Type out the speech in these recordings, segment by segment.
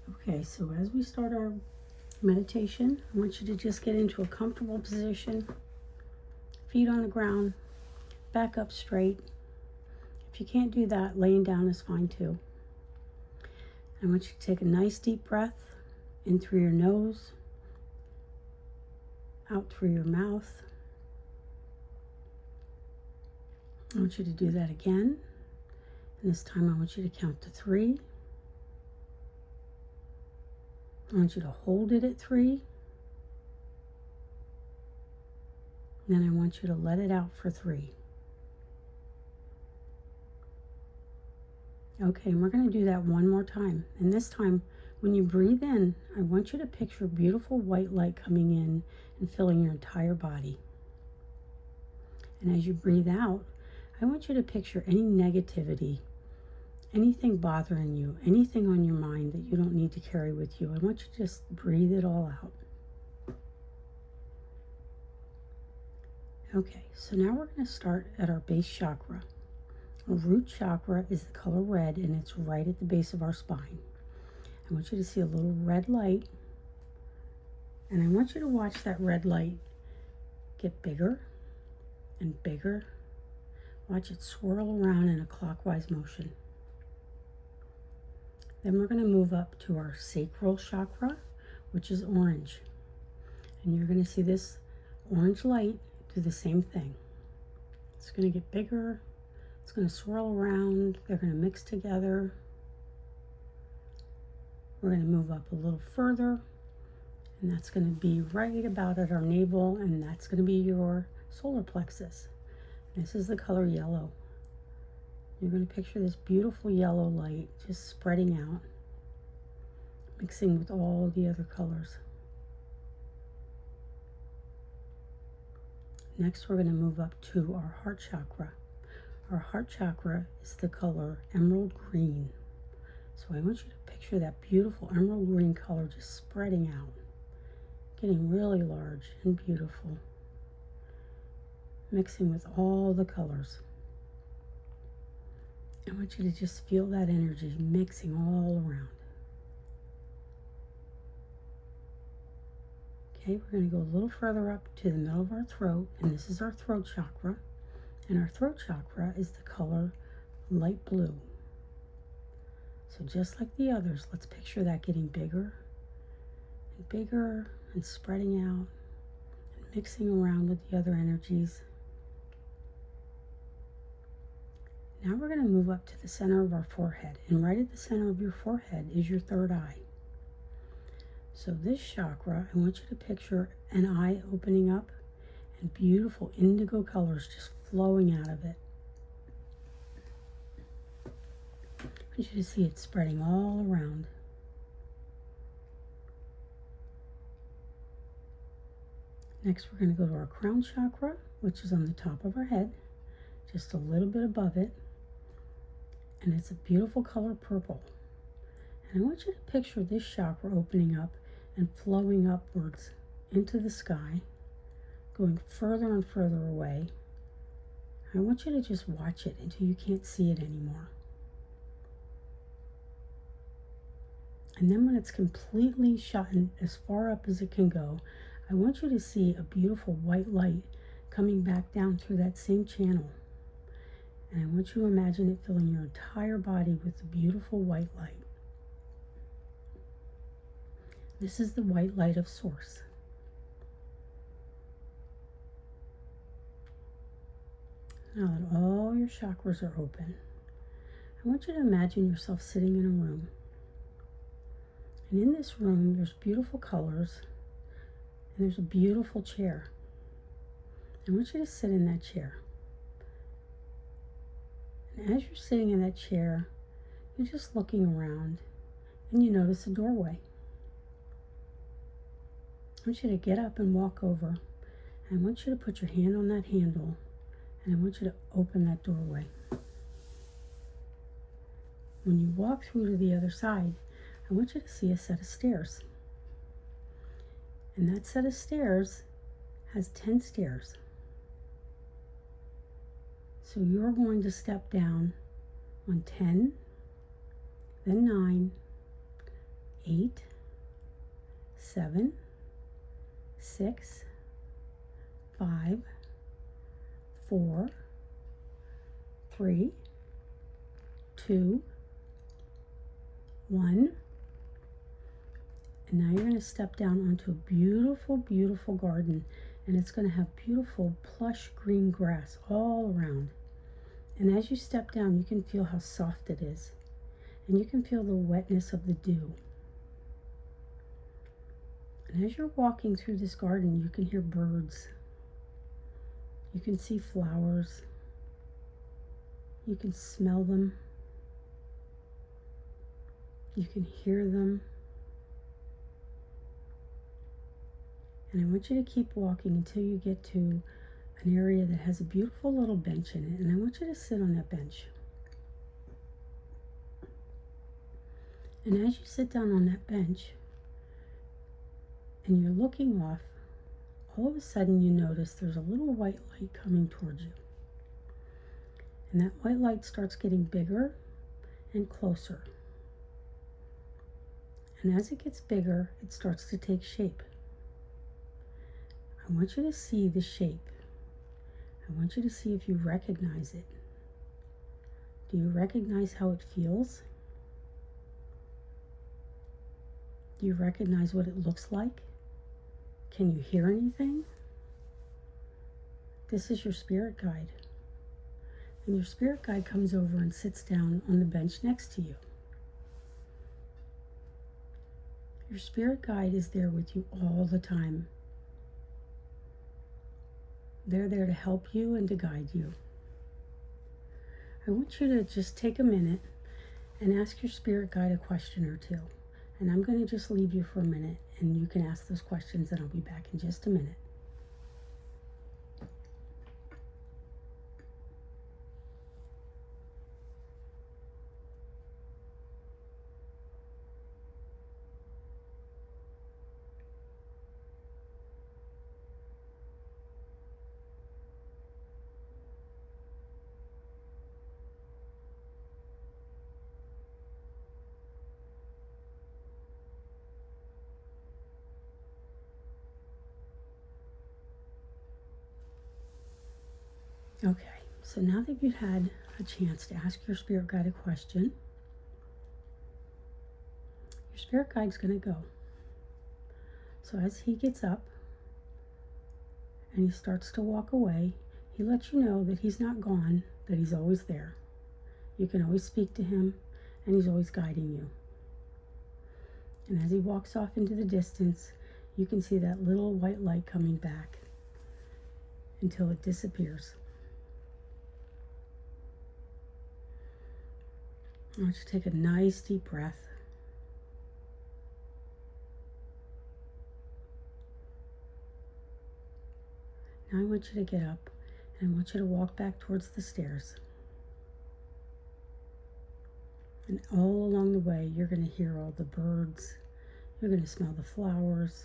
Okay, so as we start our meditation, I want you to just get into a comfortable position, feet on the ground, back up straight. If you can't do that, laying down is fine too. I want you to take a nice deep breath in through your nose, out through your mouth. I want you to do that again. And this time I want you to count to 3. I want you to hold it at 3. And then I want you to let it out for 3. Okay, and we're going to do that one more time. And this time, when you breathe in, I want you to picture beautiful white light coming in and filling your entire body. And as you breathe out, I want you to picture any negativity, anything bothering you, anything on your mind that you don't need to carry with you. I want you to just breathe it all out. Okay, so now we're going to start at our base chakra. Our root chakra is the color red, and it's right at the base of our spine. I want you to see a little red light, and I want you to watch that red light get bigger and bigger. Watch it swirl around in a clockwise motion. Then we're going to move up to our sacral chakra, which is orange. And you're going to see this orange light do the same thing. It's going to get bigger. It's going to swirl around. They're going to mix together. We're going to move up a little further. And that's going to be right about at our navel. And that's going to be your solar plexus. This is the color yellow. You're going to picture this beautiful yellow light just spreading out, mixing with all the other colors. Next, we're going to move up to our heart chakra. Our heart chakra is the color emerald green. So I want you to picture that beautiful emerald green color just spreading out, getting really large and beautiful, mixing with all the colors. I want you to just feel that energy mixing all around. Okay, we're going to go a little further up to the middle of our throat, and this is our throat chakra. And our throat chakra is the color light blue. So just like the others, let's picture that getting bigger and bigger and spreading out and mixing around with the other energies. Now we're going to move up to the center of our forehead. And right at the center of your forehead is your third eye. So this chakra, I want you to picture an eye opening up and beautiful indigo colors just flowing out of it. I want you to see it spreading all around. Next, we're going to go to our crown chakra, which is on the top of our head, just a little bit above it. And it's a beautiful color purple. And I want you to picture this chakra opening up and flowing upwards into the sky, going further and further away. I want you to just watch it until you can't see it anymore. And then when it's completely shot as far up as it can go, I want you to see a beautiful white light coming back down through that same channel. And I want you to imagine it filling your entire body with the beautiful white light. This is the white light of Source. Now that all your chakras are open, I want you to imagine yourself sitting in a room. And in this room, there's beautiful colors, and there's a beautiful chair. I want you to sit in that chair. And as you're sitting in that chair, you're just looking around, and you notice a doorway. I want you to get up and walk over. And I want you to put your hand on that handle, and I want you to open that doorway. When you walk through to the other side, I want you to see a set of stairs. And that set of stairs has 10 stairs. So you're going to step down on 10, then 9, 8, 7, 6, 5, 4, 3, 2, 1. And now you're going to step down onto a beautiful, beautiful garden. And it's going to have beautiful plush green grass all around. And as you step down, you can feel how soft it is. And you can feel the wetness of the dew. And as you're walking through this garden, you can hear birds. You can see flowers. You can smell them. You can hear them. And I want you to keep walking until you get to an area that has a beautiful little bench in it. And I want you to sit on that bench. And as you sit down on that bench and you're looking off, all of a sudden you notice there's a little white light coming towards you. And that white light starts getting bigger and closer. And as it gets bigger, it starts to take shape. I want you to see the shape. I want you to see if you recognize it. Do you recognize how it feels? Do you recognize what it looks like? Can you hear anything? This is your spirit guide. And your spirit guide comes over and sits down on the bench next to you. Your spirit guide is there with you all the time. They're there to help you and to guide you. I want you to just take a minute and ask your spirit guide a question or two. And I'm going to just leave you for a minute and you can ask those questions and I'll be back in just a minute. Okay, so now that you've had a chance to ask your spirit guide a question, your spirit guide's going to go. So as he gets up and he starts to walk away, he lets you know that he's not gone, that he's always there. You can always speak to him and he's always guiding you. And as he walks off into the distance, you can see that little white light coming back until it disappears. I want you to take a nice deep breath. Now I want you to get up and I want you to walk back towards the stairs. And all along the way, you're going to hear all the birds. You're going to smell the flowers.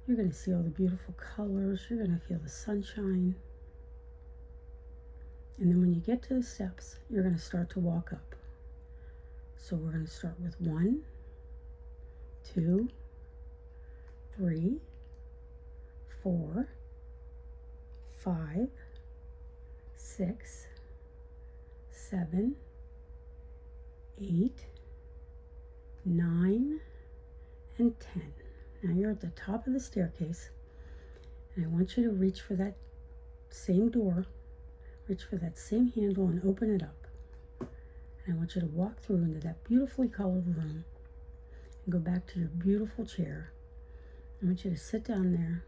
You're going to see all the beautiful colors. You're going to feel the sunshine. And then when you get to the steps, you're going to start to walk up. So we're going to start with 1, 2, 3, 4, 5, 6, 7, 8, 9, and 10. Now you're at the top of the staircase, and I want you to reach for that same door, reach for that same handle and open it up. And I want you to walk through into that beautifully colored room and go back to your beautiful chair. I want you to sit down there.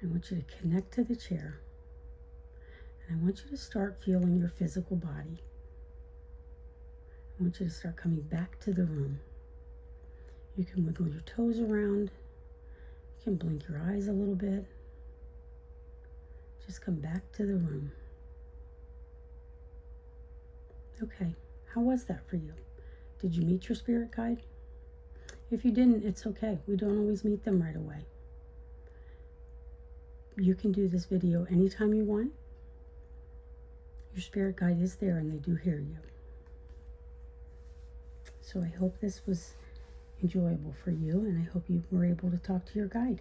I want you to connect to the chair. And I want you to start feeling your physical body. I want you to start coming back to the room. You can wiggle your toes around. You can blink your eyes a little bit. Just come back to the room. Okay, how was that for you? Did you meet your spirit guide? If you didn't, it's okay. We don't always meet them right away. You can do this video anytime you want. Your spirit guide is there and they do hear you. So I hope this was enjoyable for you, and I hope you were able to talk to your guide.